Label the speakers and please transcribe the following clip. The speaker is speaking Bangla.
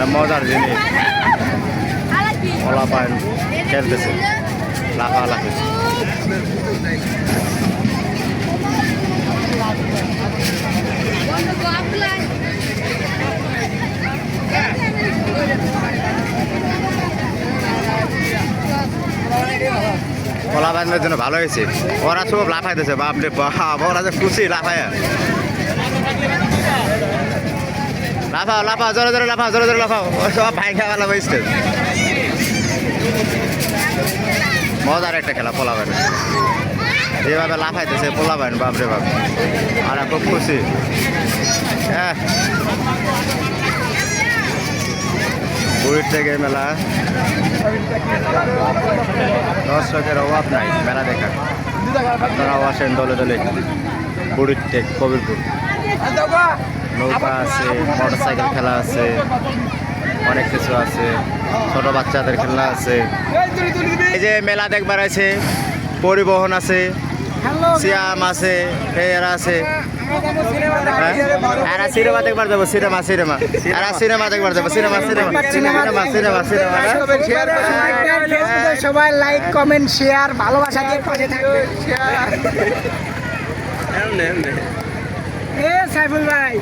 Speaker 1: মজার জিনিস কলা পান খেলতেছে লাফালাফি কলা বাঁধানোর জন্য ভালো হয়েছে ওরা সব লাফাইতেছে বাপরে বাপ ওরা যে খুশি লাফায় লাফাও লাফাও জোরে জোরে লাফাও জোরে জোরে লাফাও ও সব ভাই খাওয়া লাফাইছে মজার একটা খেলা পোলাবেন যেভাবে লাফাইতেছে পোলাবেন বাপরে বাপ আর খুব খুশি হ্যাঁ বুড়ির থেকে মেলা দর্শকের অভাব নাই মেলা দেখার আপনারাও আসেন দলে দলে বুড়ির টেক কবিরপুর নৌকা আছে মোটরসাইকেল খেলা আছে অনেক কিছু আছে ছোট বাচ্চাদের খেলা আছে এই যে মেলা দেখবার আছে পরিবহন আছে সিয়াম আছে ফেরা আছে আর সিনেমা দেখবার যাবো সিনেমা সিনেমা আর সিনেমা দেখবার যাবো cinema cinema cinema cinema cinema
Speaker 2: সবাই লাইক কমেন্ট শেয়ার ভালোবাসা দিয়ে পাশে থাকবে সাইফুল ভাই